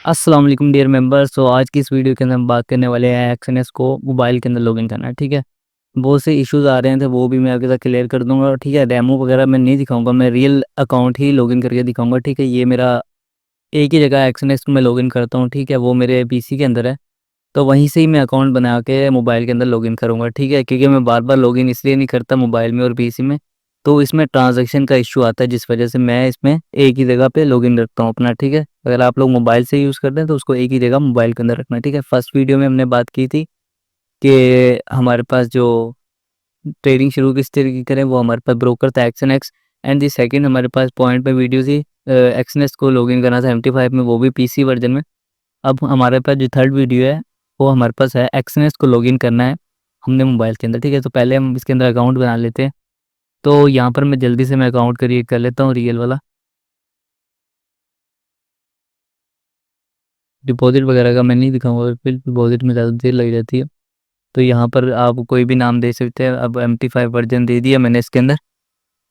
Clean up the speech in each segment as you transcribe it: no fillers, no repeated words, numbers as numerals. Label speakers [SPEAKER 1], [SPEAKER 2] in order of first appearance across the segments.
[SPEAKER 1] अस्सलाम वालेकुम dear members. तो आज की इस वीडियो के अंदर हम बात करने वाले हैं एक्सएनएस को मोबाइल के अंदर लॉगिन करना है। ठीक है, बहुत से इश्यूज आ रहे हैं तो वो भी मैं आपके साथ क्लियर कर दूंगा। ठीक है, डेमो वगैरह मैं नहीं दिखाऊंगा, मैं रियल अकाउंट ही लॉगिन करके दिखाऊंगा। ठीक है, ये मेरा एक ही जगह एक्सएनएस में लॉगिन करता हूँ। ठीक है, वो मेरे पीसी के अंदर है, तो वहीं से ही मैं अकाउंट बना के मोबाइल के अंदर लॉगिन करूँगा। ठीक है, क्योंकि मैं बार बार लॉगिन इसलिए नहीं करता मोबाइल में और पीसी में, तो इसमें ट्रांजैक्शन का इश्यू आता है, जिस वजह से मैं इसमें एक ही जगह पे लॉगिन रखता हूँ अपना। ठीक है, अगर आप लोग मोबाइल से यूज़ करते हैं तो उसको एक ही जगह मोबाइल के अंदर रखना है। ठीक है, फर्स्ट वीडियो में हमने बात की थी कि हमारे पास जो ट्रेडिंग शुरू किस तरीके करें, वो हमारे पास ब्रोकर था action x. And the second हमारे पास पॉइंट पे वीडियो थी एक्सनेस को लॉगिन करना था MT5 में, वो भी पीसी वर्जन में। अब हमारे पास जो थर्ड वीडियो है वो हमारे पास है एक्सनेस को लॉगिन करना है हमने मोबाइल के अंदर। ठीक है, तो पहले हम इसके अंदर अकाउंट बना लेते हैं। तो यहाँ पर मैं जल्दी से मैं अकाउंट क्रिएट कर लेता हूँ, रियल वाला। डिपॉजिट वगैरह का मैं नहीं दिखाऊंगा, फिर डिपॉजिट में ज़्यादा देर लग जाती है। तो यहाँ पर आप कोई भी नाम दे सकते हैं। अब MT5 वर्जन दे दिया मैंने इसके अंदर।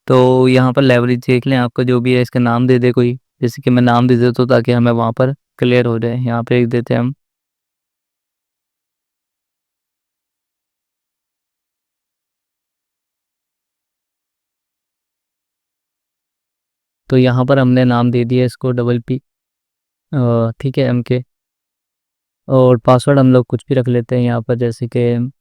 [SPEAKER 1] तो यहाँ पर लेवरेज देख लें, आपका जो भी है इसका नाम दे दे कोई, जैसे कि मैं नाम दे देता हूँ ताकि हमें वहाँ पर क्लियर हो जाए। यहाँ पे एक देते हैं हम। तो यहाँ पर हमने नाम दे दिया इसको PP। ठीक है, MK। और पासवर्ड हम लोग कुछ भी रख लेते हैं यहाँ पर, जैसे कि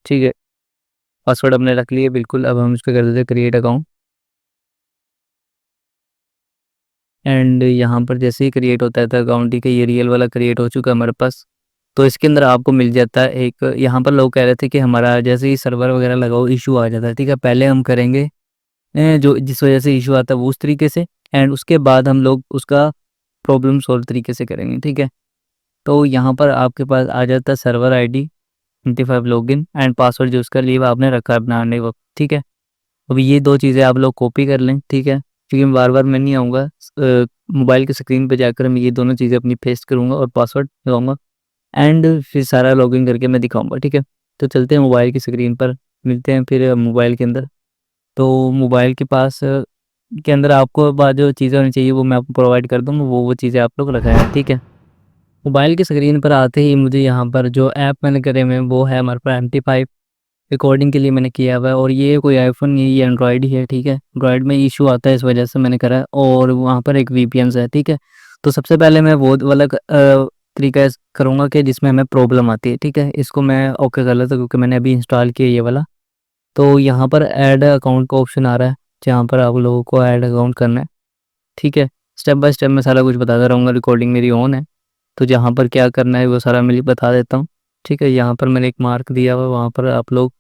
[SPEAKER 1] ठीक है, पासवर्ड हमने रख लिए बिल्कुल। अब हम इसको कर देते हैं क्रिएट अकाउंट। एंड यहाँ पर जैसे ही क्रिएट होता है तो अकाउंट, ठीक है, ये रियल वाला क्रिएट हो चुका है हमारे पास। तो इसके अंदर आपको मिल जाता है एक, यहाँ पर लोग कह रहे थे कि हमारा जैसे ही सर्वर वगैरह लगाओ इशू आ जाता है। ठीक है, पहले हम करेंगे जो जिस वजह से इशू आता है वो उस तरीके से, एंड उसके बाद हम लोग उसका प्रॉब्लम सॉल्व तरीके से करेंगे। ठीक है, तो यहाँ पर आपके पास आ जाता है server ID 25 login and password जो उसका लीव आपने रखा है बनाने वक्त। ठीक है, अब ये दो चीज़ें आप लोग कॉपी कर लें। ठीक है, क्योंकि बार बार मैं नहीं आऊँगा, मोबाइल की स्क्रीन पे जाकर मैं ये दोनों चीज़ें अपनी पेस्ट करूँगा और पासवर्ड लगाऊंगा, एंड फिर सारा लॉगिन करके मैं दिखाऊंगा। ठीक है, तो चलते हैं मोबाइल की स्क्रीन पर, मिलते हैं फिर मोबाइल के अंदर। तो मोबाइल के पास के अंदर आपको बाद जो चीज़ें होनी चाहिए वो मैं आपको प्रोवाइड कर दूँगा, वो चीज़ें आप लोग रखाएं। ठीक है, मोबाइल की स्क्रीन पर आते ही मुझे यहाँ पर जो ऐप मैंने करे हुए हैं वो है हमारे पास MT5 रिकॉर्डिंग के लिए मैंने किया हुआ है, और ये कोई आईफोन नहीं है, ये एंड्रॉयड ही है। ठीक है, एंड्रॉयड में इशू आता है, इस वजह से मैंने करा है। और वहाँ पर एक VPN है। ठीक है, तो सबसे पहले मैं वो वाला तरीका करूँगा कि जिसमें हमें प्रॉब्लम आती है। ठीक है, इसको मैं ओके कर लेता हूँ क्योंकि मैंने अभी इंस्टॉल किया ये वाला। तो यहाँ पर ऐड अकाउंट का ऑप्शन आ रहा है, जहाँ पर आप लोगों को ऐड अकाउंट करना है। ठीक है, स्टेप बाय स्टेप मैं सारा कुछ बताता रहूँगा, रिकॉर्डिंग मेरी ऑन है। तो जहाँ पर क्या करना है वो सारा मैं बता देता हूँ। ठीक है, यहाँ पर मैंने एक मार्क दिया हुआ है, वहाँ पर आप लोग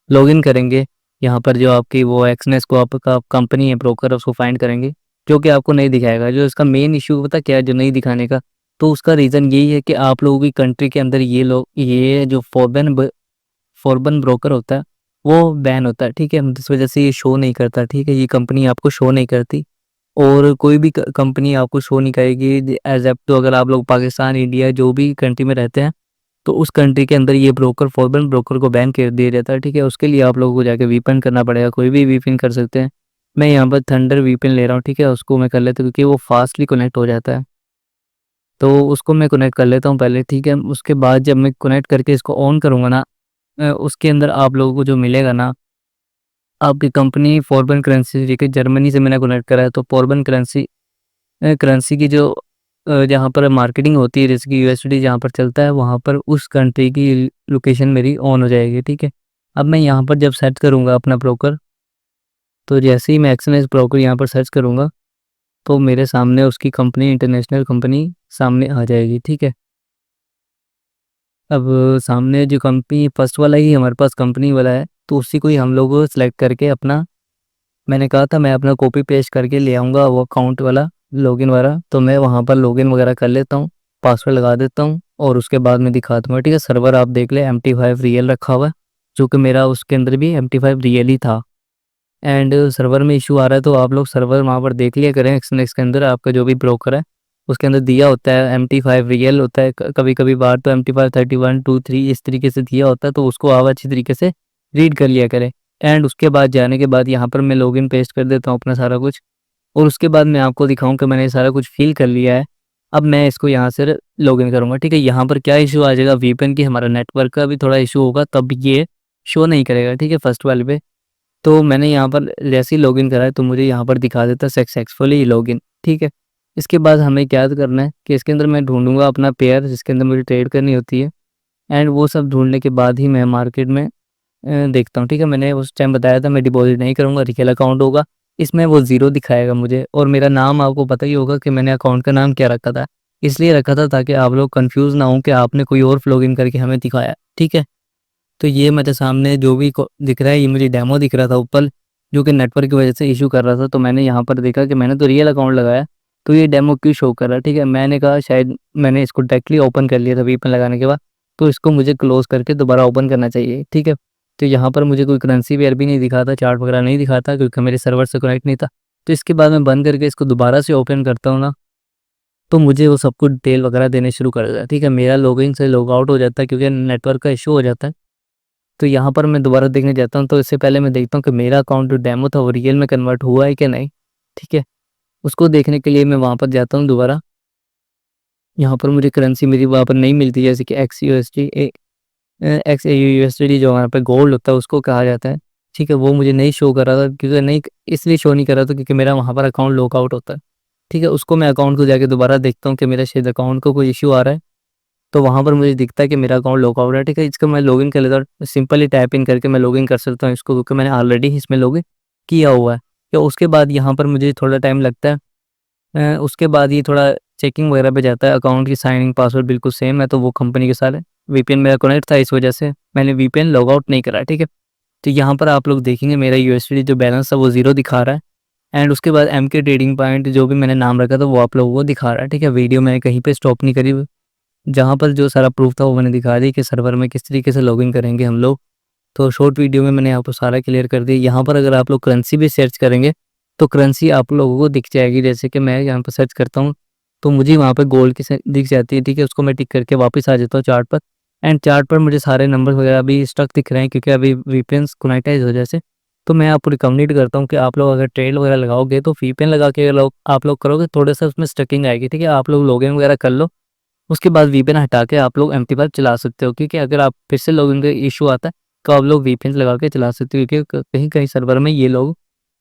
[SPEAKER 1] लॉगिन करेंगे। यहाँ पर जो आपकी वो एक्सनेस को आपका कंपनी है ब्रोकर, उसको फाइंड करेंगे, जो कि आपको नहीं दिखाएगा। जो इसका मेन इशू पता क्या है जो नहीं दिखाने का, तो उसका रीज़न यही है कि आप लोगों की कंट्री के अंदर ये लोग, ये जो फॉरबन ब्रोकर होता है वो बैन होता है। ठीक है, इस वजह से ये शो नहीं करता। ठीक है, ये कंपनी आपको शो नहीं करती, और कोई भी कंपनी आपको शो नहीं करेगी एज एप। तो अगर आप लोग पाकिस्तान, इंडिया, जो भी कंट्री में रहते हैं, तो उस कंट्री के अंदर ये ब्रोकर, फॉरबन ब्रोकर को बैन कर दिया जाता है। ठीक है, उसके लिए आप लोगों को जाके वीपन करना पड़ेगा, कोई भी वीपन कर सकते हैं। मैं यहाँ पर थंडर वीपन ले रहा हूँ। ठीक है, उसको मैं कर लेता हूँ क्योंकि वो फास्टली कनेक्ट हो जाता है, तो उसको मैं कनेक्ट कर लेता हूँ पहले। ठीक है, उसके बाद जब मैं कनेक्ट करके इसको ऑन करूँगा ना, उसके अंदर आप लोगों को जो मिलेगा ना, आपकी कंपनी फॉरबन करेंसी, ठीक है, जर्मनी से मैंने कनेक्ट करा है, तो फॉरबन करेंसी करेंसी की जो जहाँ पर मार्केटिंग होती है, जैसे कि USD जहाँ पर चलता है, वहाँ पर उस कंट्री की लोकेशन मेरी ऑन हो जाएगी। ठीक है, अब मैं यहाँ पर जब सर्च करूँगा अपना ब्रोकर, तो जैसे ही मैं एक्सएनएस ब्रोकर यहाँ पर सर्च करूँगा तो मेरे सामने उसकी कंपनी, इंटरनेशनल कंपनी सामने आ जाएगी। ठीक है, अब सामने जो कंपनी फर्स्ट वाला ही हमारे पास कंपनी वाला है, तो उसी को ही हम लोग सेलेक्ट करके अपना, मैंने कहा था मैं अपना कॉपी पेस्ट करके ले आऊँगा वो अकाउंट वाला, लॉगिन वाला। तो मैं वहाँ पर लॉगिन वगैरह कर लेता हूँ, पासवर्ड लगा देता हूँ, और उसके बाद मैं दिखा दूँगा। ठीक है, सर्वर आप देख ले MT5 रियल रखा हुआ है, जो कि मेरा उसके अंदर भी MT5 रियल ही था। एंड सर्वर में इशू आ रहा है तो आप लोग सर्वर वहाँ पर देख लिया करें। एक्सनेक्स के अंदर आपका जो भी ब्रोकर है उसके अंदर दिया होता है MT5 रियल होता है, कभी कभी बार तो MT5 31 2 3 इस तरीके से दिया होता है, तो उसको आप अच्छी तरीके से रीड कर लिया करें। एंड उसके बाद जाने के बाद यहाँ पर मैं लॉगिन पेस्ट कर देता हूँ अपना सारा कुछ, और उसके बाद मैं आपको दिखाऊँ कि मैंने ये सारा कुछ फ़िल कर लिया है। अब मैं इसको यहाँ से लॉगिन करूँगा, ठीक है। यहाँ पर क्या इश्यू आ जाएगा, वीपीएन की हमारा नेटवर्क का भी थोड़ा इश्यू होगा, तब ये शो नहीं करेगा, ठीक है, फर्स्ट वाले पे। तो मैंने यहाँ पर जैसे ही लॉगिन करा है तो मुझे यहाँ पर दिखा देता है सक्सेसफुली लॉगिन, ठीक है। इसके बाद हमें क्या करना है कि इसके अंदर मैं ढूँढूँगा अपना पेयर जिसके अंदर मुझे ट्रेड करनी होती है, एंड वो सब ढूँढने के बाद ही मैं मार्केट में देखता हूँ, ठीक है। मैंने उस टाइम बताया था मैं डिपॉज़िट नहीं करूँगा, रियल अकाउंट होगा, इसमें वो ज़ीरो दिखाएगा मुझे, और मेरा नाम आपको पता ही होगा कि मैंने अकाउंट का नाम क्या रखा था। इसलिए रखा था ताकि आप लोग कन्फ्यूज़ ना हों कि आपने कोई और लॉगिन करके हमें दिखाया, ठीक है। तो ये मेरे सामने जो भी को दिख रहा है, ये मुझे डेमो दिख रहा था ऊपर, जो कि नेटवर्क की वजह से इश्यू कर रहा था। तो मैंने यहाँ पर देखा कि मैंने तो रियल अकाउंट लगाया, तो ये डेमो क्यों शो कर रहा है, ठीक है। मैंने कहा शायद मैंने इसको डायरेक्टली ओपन कर लिया था वीपीएन लगाने के बाद, तो इसको मुझे क्लोज़ करके दोबारा ओपन करना चाहिए, ठीक है। तो यहाँ पर मुझे कोई करेंसी पेयर भी नहीं दिखाता, चार्ट वगैरह नहीं दिखाता क्योंकि मेरे सर्वर से कनेक्ट नहीं था। तो इसके बाद मैं बंद करके इसको दोबारा से ओपन करता हूँ ना, तो मुझे वो सब कुछ डिटेल वगैरह देने शुरू कर देता है, ठीक है। मेरा लॉगिन से लॉग आउट हो जाता है क्योंकि नेटवर्क का इश्यू हो जाता है। तो यहाँ पर मैं दोबारा देखने जाता हूँ, तो इससे पहले मैं देखता हूँ कि मेरा अकाउंट जो डेमो था वो रियल में कन्वर्ट हुआ है कि नहीं, ठीक है। उसको देखने के लिए मैं वहाँ पर जाता हूँ दोबारा। यहाँ पर मुझे करेंसी मेरी वहाँ पर नहीं मिलती, जैसे कि XAUUSD जो वहाँ पे गोल्ड होता है उसको कहा जाता है, ठीक है। वो मुझे नहीं शो कर रहा था, क्योंकि नहीं इसलिए शो नहीं कर रहा था क्योंकि मेरा वहाँ पर अकाउंट लॉक आउट होता है, ठीक है। उसको मैं अकाउंट को जाके दोबारा देखता हूँ कि मेरा शायद अकाउंट को कोई इश्यू आ रहा है, तो वहाँ पर मुझे दिखता है कि मेरा अकाउंट लॉक आउट है, ठीक है। इसका मैं लॉगिन कर लेता हूँ, सिंपली टाइप इन करके मैं लॉगिन कर सकता हूँ इसको, क्योंकि मैंने ऑलरेडी इसमें लॉगिन किया हुआ है। तो उसके बाद यहाँ पर मुझे थोड़ा टाइम लगता है, उसके बाद ये थोड़ा चेकिंग वगैरह पे जाता है। अकाउंट की साइनिंग पासवर्ड बिल्कुल सेम है, तो वो कंपनी के सारे वीपीएन मेरा कनेक्ट था, इस वजह से मैंने वीपीएन लॉग आउट नहीं करा, ठीक है। तो यहाँ पर आप लोग देखेंगे मेरा यूएसडी जो बैलेंस था वो ज़ीरो दिखा रहा है, एंड उसके बाद एमके ट्रेडिंग पॉइंट जो भी मैंने नाम रखा था वो आप लोगों को दिखा रहा है, ठीक है। वीडियो मैंने कहीं पे स्टॉप नहीं करी, जहाँ पर जो सारा प्रूफ था वो मैंने दिखा दी कि सर्वर में किस तरीके से लॉगिन करेंगे हम लोग। तो शॉर्ट वीडियो में मैंने आपको सारा क्लियर कर दिया। यहाँ पर अगर आप लोग करेंसी भी सर्च करेंगे तो करेंसी आप लोगों को दिख जाएगी, जैसे कि मैं यहाँ पर सर्च करता हूँ तो मुझे वहाँ पे गोल्ड की दिख जाती है, ठीक है। उसको मैं टिक करके वापस आ जाता हूँ चार्ट पर, एंड चार्ट पर मुझे सारे नंबर वगैरह अभी स्टक दिख रहे हैं क्योंकि अभी वीपीएन कनेक्टाइज हो जैसे। तो मैं आपको रिकमेंड करता हूँ कि आप लोग अगर ट्रेड वगैरह लगाओगे तो वीपीएन लगा के अगर आप लोग करोगे थोड़ा सा उसमें स्टकिंग आएगी, ठीक है। आप लोग लॉगिन वगैरह कर लो, उसके बाद वीपीएन हटा के आप लोग एमटी5 चला सकते हो, क्योंकि अगर आप फिर से लॉगिन का इशू आता है तो आप लोग वीपीएन लगा के चला सकते हो, क्योंकि कहीं कहीं सर्वर में ये लोग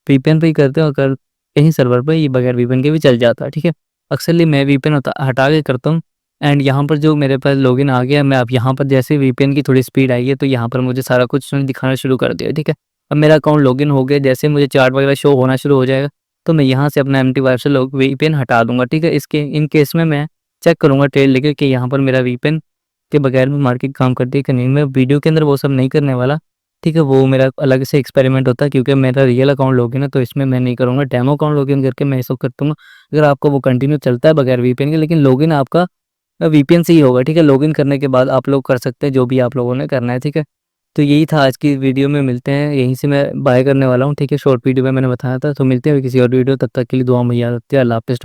[SPEAKER 1] वीपीएन पे ही करते हो, अगर कहीं सर्वर पे ये बगैर वीपीएन के भी चल जाता है, ठीक है। अक्सरली मैं वीपीएन हटा के करता हूँ, एंड यहाँ पर जो मेरे पास लॉगिन आ गया, मैं अब यहाँ पर जैसे वीपीएन की थोड़ी स्पीड आई है तो यहाँ पर मुझे सारा कुछ दिखाना शुरू कर दिया, ठीक है। अब मेरा अकाउंट लॉगिन हो गया, जैसे मुझे चार्ट वगैरह शो होना शुरू हो जाएगा तो मैं यहाँ से अपना एमटी5 से वीपीएन हटा दूंगा, ठीक है। इसके इन केस में मैं चेक करूँगा ट्रेड लेके कि यहाँ पर मेरा वीपीएन के बगैर में मार्केट काम करती है कि नहीं। मैं वीडियो के अंदर वो सब नहीं करने वाला, ठीक है। वो मेरा अलग से एक्सपेरिमेंट होता है क्योंकि मेरा रियल अकाउंट लॉगिन है, तो इसमें मैं नहीं करूँगा। डेमो अकाउंट लॉगिन करके मैं इसको कर दूँगा। अगर आपको वो कंटिन्यू चलता है बगैर वीपीएन के, लेकिन लॉगिन आपका वीपीएन से ही होगा, ठीक है। लॉगिन करने के बाद आप लोग कर सकते हैं जो भी आप लोगों ने करना है, ठीक है। तो यही था आज की वीडियो में, मिलते हैं, यहीं से मैं बाय करने वाला हूँ, ठीक है। शॉर्ट वीडियो में मैंने बताया था, तो मिलते हैं किसी और वीडियो, तब तक के लिए दुआ में याद रखते हैं। अल्लाह हाफ़िज़।